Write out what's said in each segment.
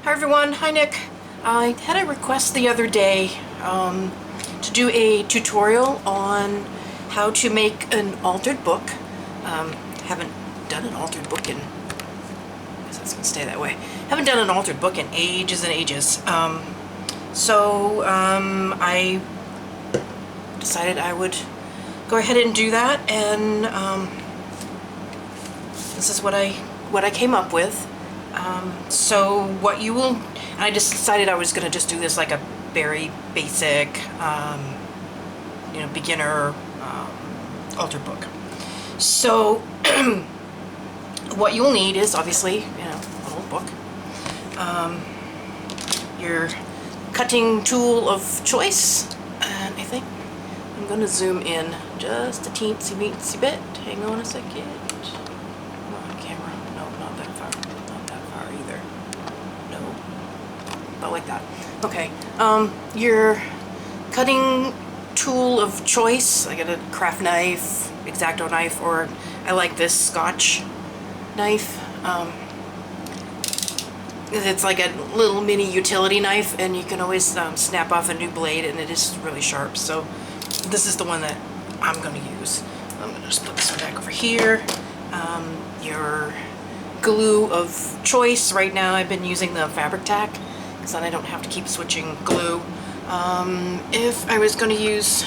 Hi everyone, hi Nick. I had a request the other day to do a tutorial on how to make an altered book. Haven't done an altered book in, I guess it's gonna stay that way. Haven't done an altered book in ages and ages. I decided I would go ahead and do that, and this is what I came up with. So what you will, and I just decided I was going to just do this like a very basic, beginner altered book. So what you'll need is obviously, an old book, your cutting tool of choice, and I think I'm going to zoom in just a teensy bit. Hang on a second. Like that. Okay, your cutting tool of choice. I got a craft knife, X-Acto knife, or I like this Scotch knife. It's like a little mini utility knife, and you can always snap off a new blade, and it is really sharp. So this is the one that I'm going to use. I'm going to just put this one back over here. Your glue of choice. Right now I've been using the Fabri-Tac, so I don't have to keep switching glue. If I was going to use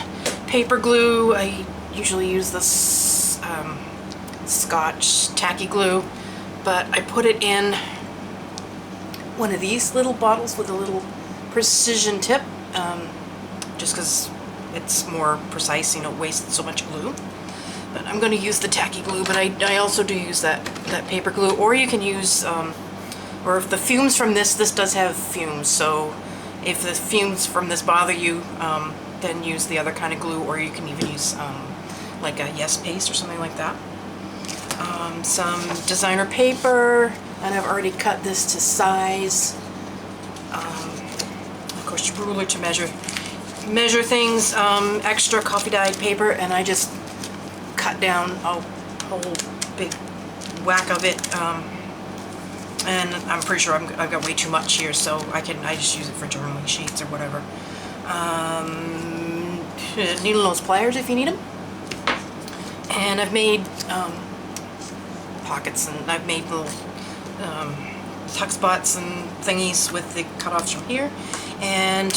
paper glue, I usually use this Scotch tacky glue, but I put it in one of these little bottles with a little precision tip, just because it's more precise, you don't waste so much glue. But I'm going to use the tacky glue, but I also do use that paper glue, or you can use or if the fumes from this does have fumes, so if the fumes from this bother you, then use the other kind of glue, or you can even use like a Yes paste or something like that. Some designer paper, and I've already cut this to size. Of course, your ruler to measure things. Extra coffee dyed paper, and I just cut down a whole big whack of it. And I'm pretty sure I've got way too much here, so I just use it for journaling sheets or whatever. Needle nose pliers if you need them. And I've made pockets, and I've made little tuck spots and thingies with the cutoffs from here. And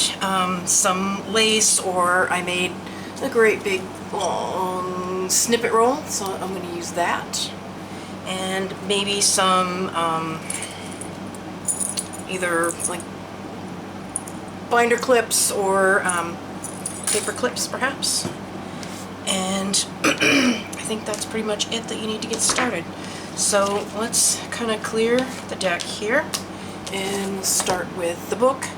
some lace, or I made a great big long snippet roll, so I'm going to use that. And maybe some either like binder clips or paper clips perhaps. And I think that's pretty much it that you need to get started. So let's kind of clear the deck here, and we'll start with the book.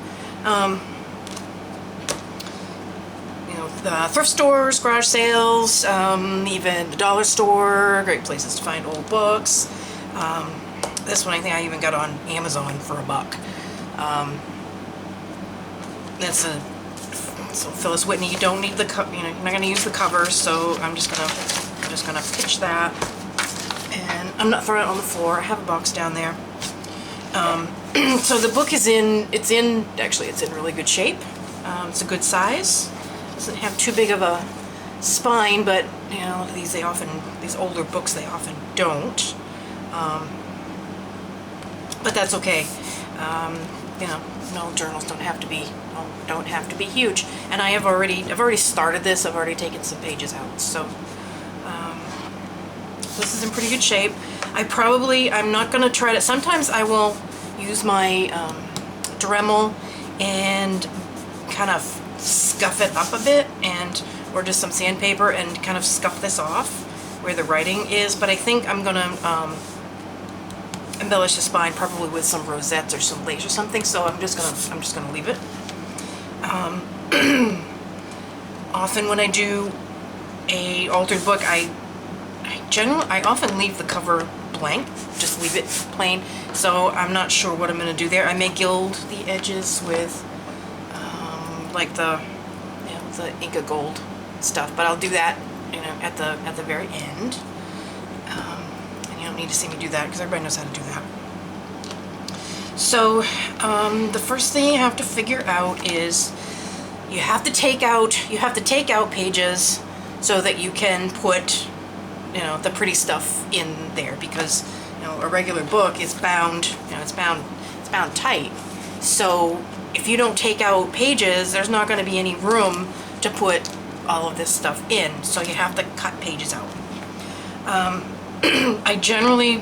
The thrift stores, garage sales, even the dollar store, great places to find old books. This one I think I even got on Amazon for $1. So Phyllis Whitney. You don't need the you're not going to use the cover, so I'm just gonna pitch that, and I'm not throwing it on the floor. I have a box down there. So the book is it's in really good shape. It's a good size. Doesn't have too big of a spine, but these older books, they often don't. But that's okay. No, journals don't have to be huge. And I've already started this. I've already taken some pages out. So this is in pretty good shape. I'm not going to try to. Sometimes I will use my Dremel and kind of scuff it up a bit, or just some sandpaper, and kind of scuff this off where the writing is. But I think I'm gonna embellish the spine probably with some rosettes or some lace or something. So I'm just gonna leave it. Often when I do a altered book, I often leave the cover blank, just leave it plain. So I'm not sure what I'm gonna do there. I may gild the edges with like the Inca Gold stuff, but I'll do that at the very end. And you don't need to see me do that because everybody knows how to do that. So the first thing you have to figure out is you have to take out pages so that you can put, you know, the pretty stuff in there, because, you know, a regular book is bound, you know, it's bound tight. So if you don't take out pages, there's not going to be any room to put all of this stuff in. So you have to cut pages out. I generally,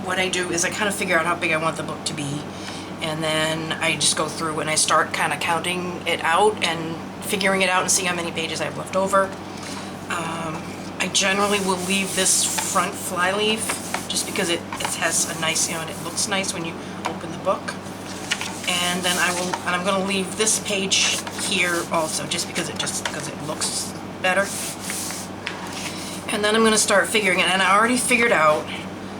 what I do is I kind of figure out how big I want the book to be, and then I just go through and I start kind of counting it out and figuring it out and see how many pages I have left over. I generally will leave this front fly leaf just because it has a nice, you know, and it looks nice when you open the book. And then I'm going to leave this page here also, just because it looks better. And then I'm going to start figuring it, and I already figured out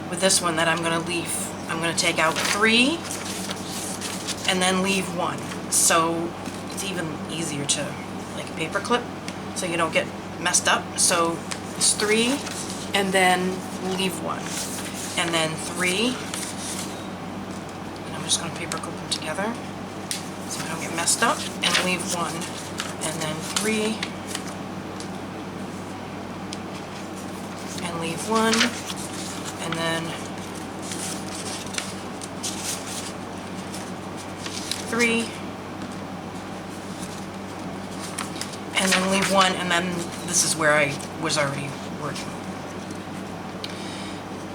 with this one that I'm going to take out 3 and then leave 1. So it's even easier to, like a paper clip, so you don't get messed up. So it's 3 and then leave 1, and then 3, and I'm just going to paper clip them together so I don't get messed up, and leave 1, and then 3, and leave 1, and then 3, and then leave 1, and then this is where I was already working.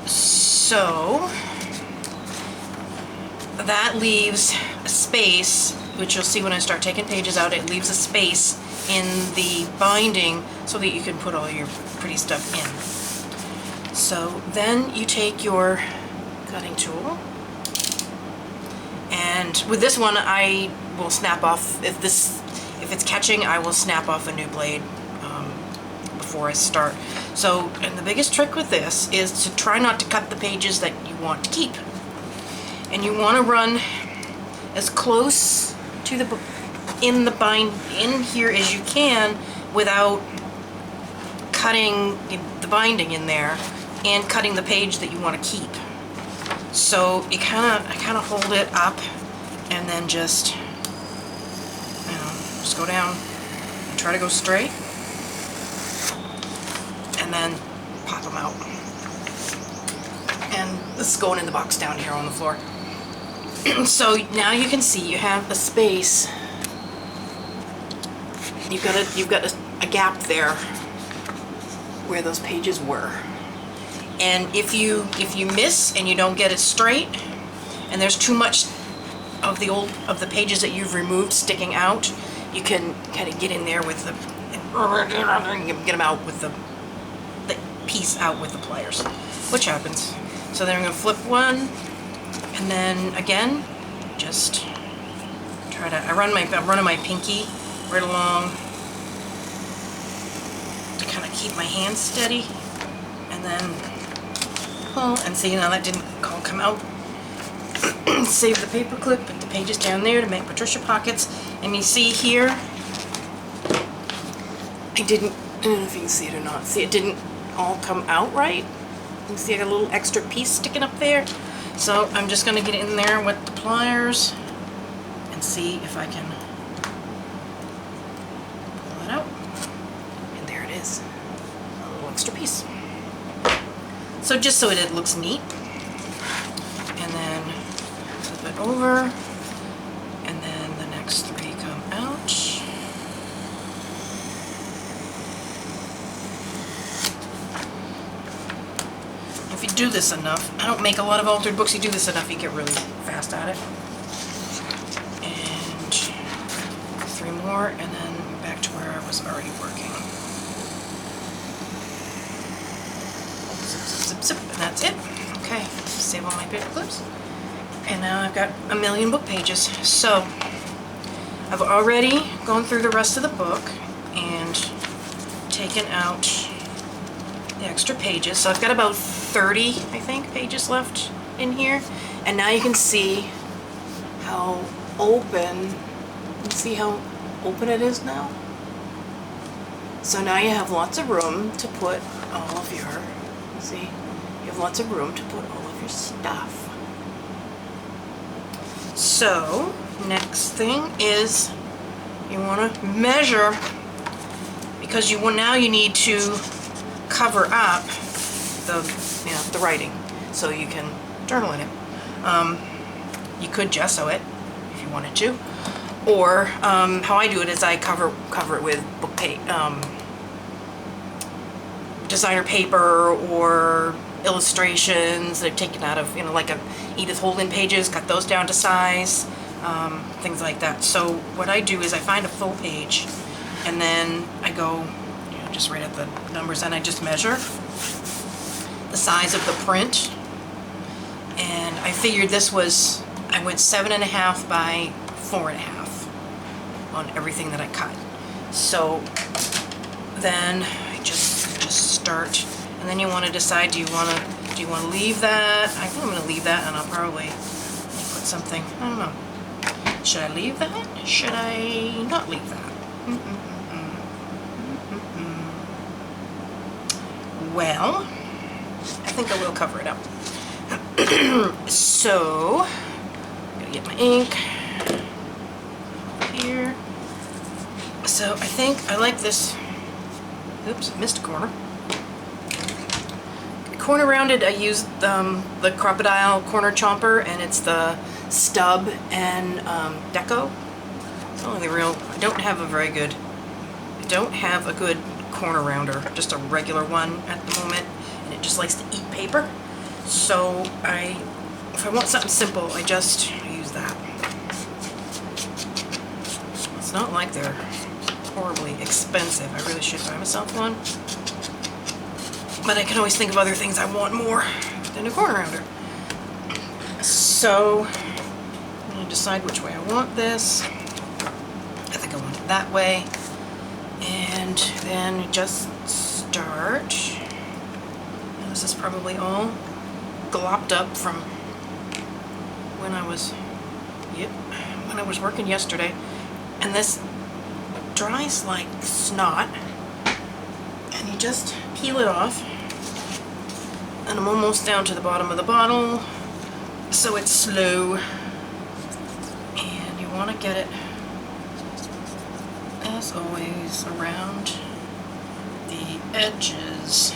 So that leaves a space, which you'll see when I start taking pages out. It leaves a space in the binding so that you can put all your pretty stuff in. So then you take your cutting tool, and with this one I will snap off, if it's catching, I will snap off a new blade before I start. So, and the biggest trick with this is to try not to cut the pages that you want to keep. And you want to run as close to the in here as you can without cutting the binding in there and cutting the page that you want to keep. So you I kind of hold it up and then just, you know, just go down and try to go straight, and then pop them out. And this is going in the box down here on the floor. So now you can see you have a space. You've got a gap there where those pages were. And if you miss and you don't get it straight, and there's too much of the pages that you've removed sticking out, you can kind of get in there with get them out with the piece out with the pliers, which happens. So then I'm going to flip one, and then again, just try to. I'm running my pinky right along to kind of keep my hand steady, and then pull, and see, now that didn't all come out. Save the paper clip, put the pages down there to make Patricia pockets, and you see here, I don't know if you can see it or not. See, it didn't all come out right. You can see I got a little extra piece sticking up there. So I'm just going to get in there with the pliers and see if I can pull it out. And there it is, a little extra piece. So just so it looks neat. And then flip it over, and then the next 3 come out. If you do this enough, I don't make a lot of altered books, you do this enough, you get really fast at it. And 3 more, and then back to where I was already working. Zip, zip, zip, and that's it. Okay, save all my paper clips. And now I've got a million book pages. So I've already gone through the rest of the book and taken out the extra pages. So I've got about 30, I think, pages left in here. And now you can see how open, you see how open it is now? So now you have lots of room to put all of your, see, you have lots of room to put all of your stuff. So next thing is you want to measure, because now you need to cover up the writing so you can journal in it. You could gesso it if you wanted to, or how I do it is I cover it with book designer paper or illustrations that I've taken out of, like a Edith Holden pages, cut those down to size, things like that. So what I do is I find a full page, and then I go, just right at the numbers, and I just measure the size of the print. And I figured I went 7.5 by 4.5 on everything that I cut. So then I just start, and then you want to decide, do you want to leave that? I think I'm going to leave that, and I'll probably put something, I don't know. Should I leave that? Should I not leave that? Well, I think I will cover it up. So, I'm going to get my ink here. So I think I like this. Oops, missed a corner. Corner rounded, I used the Crocodile corner chomper, and it's the Stub and Deco. It's only the real. I don't have a good corner rounder, just a regular one at the moment, and it just likes to eat paper. So if I want something simple, I just use that. It's not like they're horribly expensive. I really should buy myself one. But I can always think of other things I want more than a corner rounder. So I'm going to decide which way I want this. I think I want it that way. And then just start. This is probably all glopped up from when I was working yesterday. And this dries like snot. And you just peel it off. And I'm almost down to the bottom of the bottle, so it's slow. And you want to get it, as always, around the edges.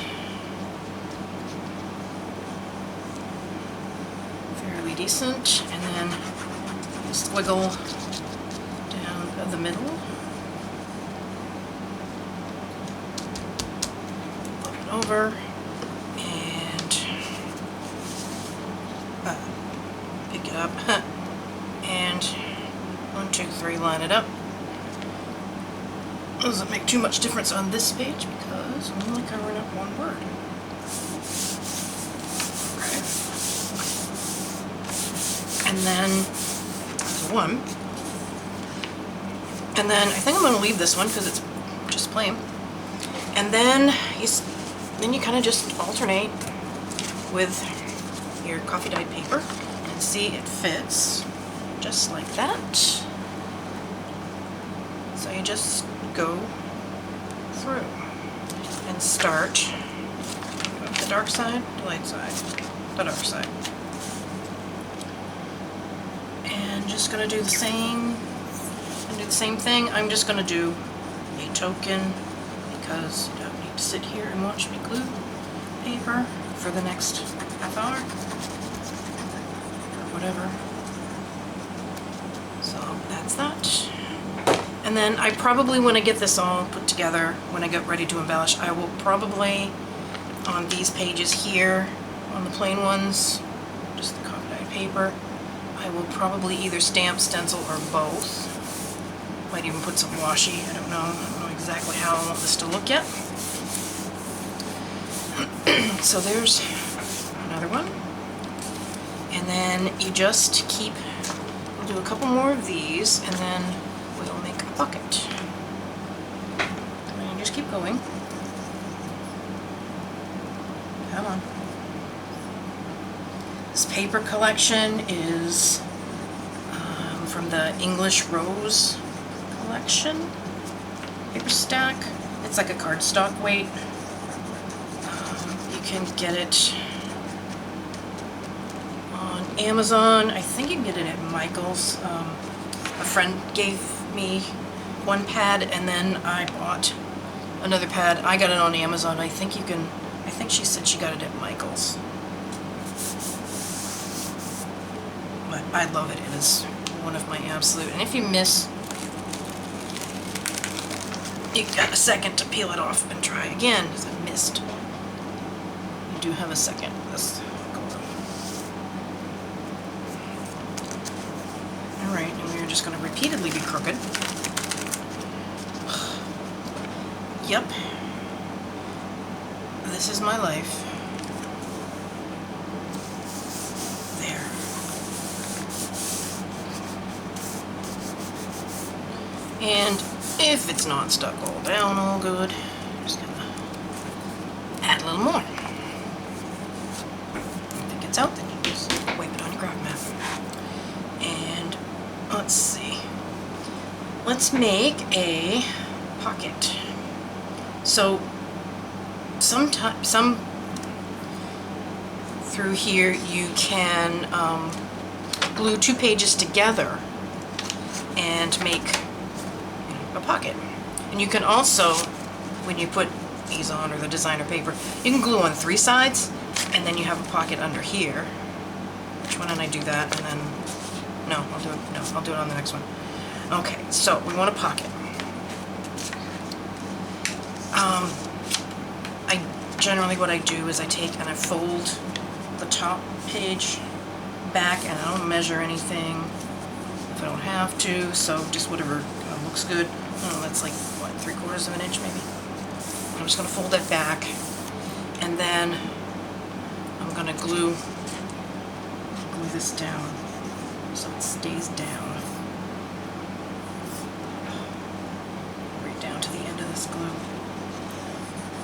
Fairly decent. And then just wiggle down the middle. Flip it over. Pick it up and 1, 2, 3, line it up. Doesn't make too much difference on this page because I'm only covering up one word. Okay. And then there's one. And then I think I'm going to leave this one because it's just plain. And then you kind of just alternate with your coffee dyed paper, and see it fits just like that. So you just go through and start the dark side, the light side, the dark side, and just gonna do the same. Thing. I'm just gonna do a token because you don't need to sit here and watch me glue paper for the next half hour. Whatever. So that's that. And then I probably, when I get this all put together, when I get ready to embellish, I will probably, on these pages here, on the plain ones, just the coffee dyed paper, I will probably either stamp, stencil, or both. Might even put some washi, I don't know exactly how I want this to look yet. So there's another one. And then you just we'll do a couple more of these, and then we'll make a bucket. And you just keep going. Come on. This paper collection is from the English Rose collection. Paper stack. It's like a cardstock weight. You can get it Amazon. I think you can get it at Michaels. A friend gave me one pad, and then I bought another pad. I got it on Amazon. I think she said she got it at Michaels. But I love it. It is one of my absolute, and if you miss, you've got a second to peel it off and try again, because I missed. You do have a second. Alright, and we're just going to repeatedly be crooked. Yep. This is my life. There. And if it's not stuck all down all good, I'm just going to add a little more. If it gets out, then you just wipe it on your craft mat. And let's see. Let's make a pocket. So sometimes, through here you can glue 2 pages together and make a pocket. And you can also, when you put these on, or the designer paper, you can glue on 3 sides, and then you have a pocket under here. Which one? And I do that, and then I'll do it on the next one. Okay, so we want a pocket. Generally what I do is I take and I fold the top page back, and I don't measure anything if I don't have to, so just whatever looks good. Oh, that's like, what, 3/4 of an inch maybe? I'm just going to fold it back, and then I'm going to glue this down so it stays down. Right down to the end of this glue.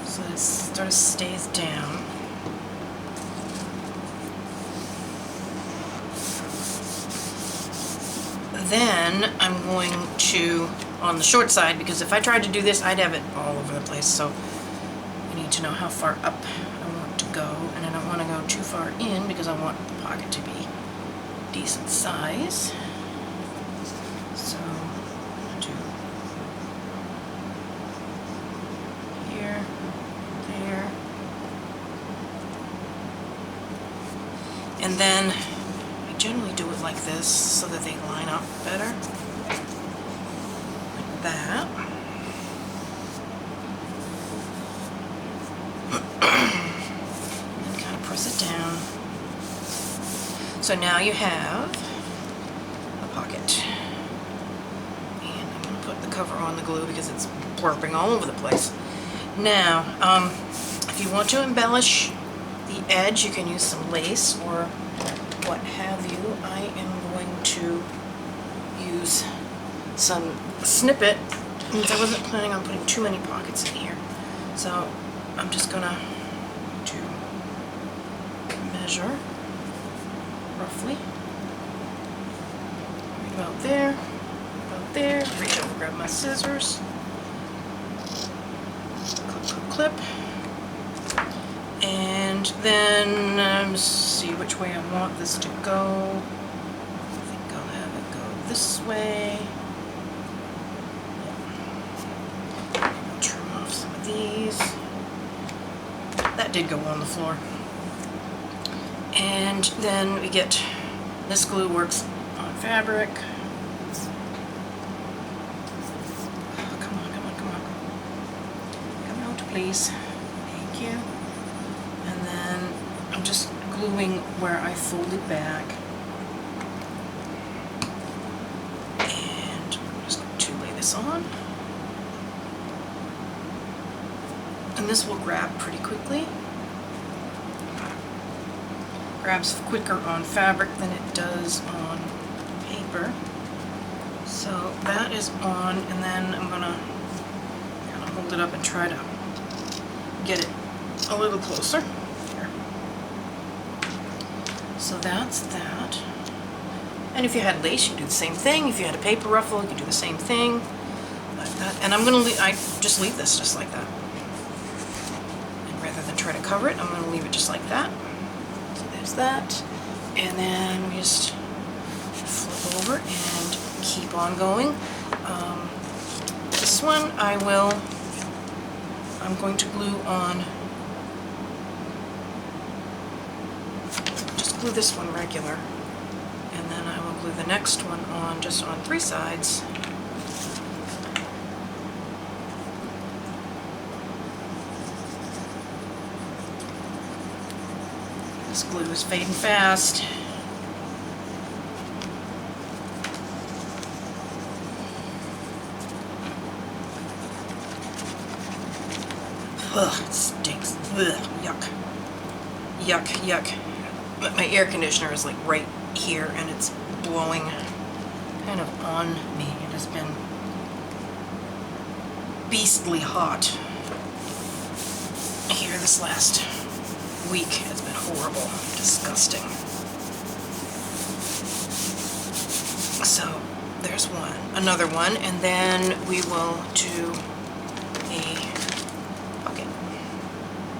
So it sort of stays down. Then I'm going to, on the short side, because if I tried to do this, I'd have it all over the place, so I need to know how far up I want to go, and I don't want to go too far in because I want the pocket to be decent size. So I'm going to do here, there, and then I generally do it like this so that they line up better, like that. And kind of press it down. So now you have a pocket. And I'm going to put the cover on the glue because it's blurping all over the place. Now, if you want to embellish the edge, you can use some lace or what have you. I am going to use some snippet, since I wasn't planning on putting too many pockets in here. So I'm just going to measure roughly. Right about there, reach over, grab my scissors, clip, clip, clip, and then see which way I want this to go. I think I'll have it go this way. I'll trim off some of these. That did go on the floor. And then we get, this glue works on fabric. Oh, come on. Come out, please. Thank you. And then I'm just gluing where I folded back. And I'm just going to lay this on. And this will grab pretty quickly. Grabs quicker on fabric than it does on paper. So that is on, and then I'm gonna kind of hold it up and try to get it a little closer. Here. So that's that. And if you had lace, you do the same thing. If you had a paper ruffle, you could do the same thing. Like that. And I'm gonna I just leave this just like that. And rather than try to cover it, I'm gonna leave it just like that. There's that, and then we just flip over and keep on going. This one I'm going to glue on, just glue this one regular, and then I will glue the next one on just on 3 sides. This glue is fading fast. Ugh, it stinks. Ugh, yuck. Yuck, yuck. But my air conditioner is like right here and it's blowing kind of on me. It has been beastly hot here this last week. Has been horrible, disgusting. So there's one, another one, and then we will do a bucket.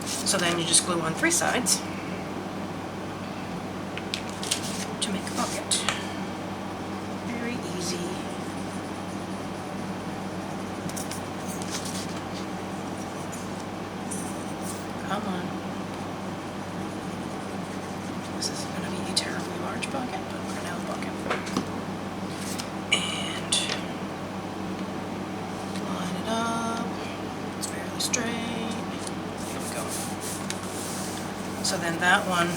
So then you just glue on 3 sides to make a bucket. Very easy. Come on. This is going to be a terribly large bucket, but we're going to have a bucket. And line it up. It's fairly straight. There we go. So then that one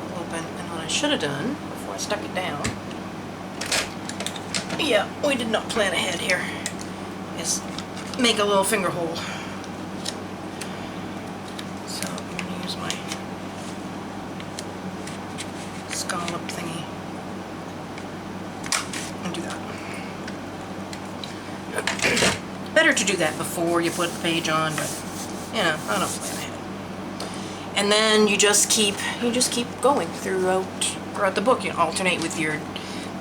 will open, and what I should have done before I stuck it down, yeah, we did not plan ahead here, is make a little finger hole. So I'm going to use my scallop thingy and do that. Better to do that before you put the page on, but you know, I don't plan ahead. And then you just keep going throughout the book. You alternate with your,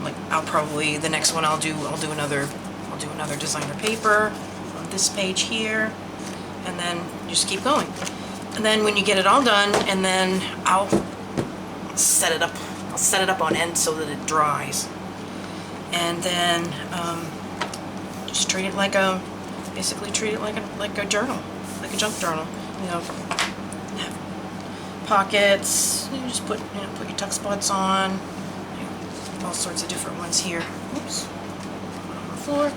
like, the next one I'll do another designer paper on this page here, and then just keep going. And then when you get it all done, and then I'll set it up on end so that it dries. And then just treat it like a journal, like a junk journal. You know, have pockets. You just put your tuck spots on. You know, all sorts of different ones here. Oops, on the floor.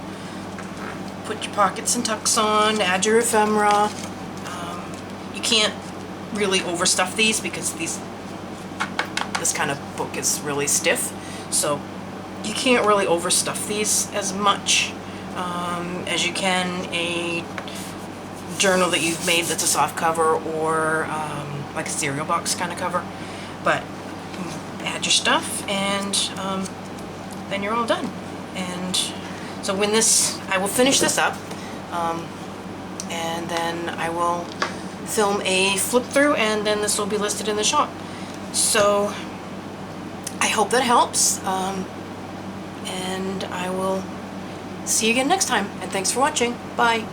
Put your pockets and tucks on. Add your ephemera. You can't really overstuff these because this kind of book is really stiff, so you can't really overstuff these as much as you can a journal that you've made that's a soft cover, or like a cereal box kind of cover. But add your stuff, and then you're all done. And so when I will finish this up, and then I will film a flip through, and then this will be listed in the shop. So I hope that helps, and I will see you again next time, and thanks for watching. Bye.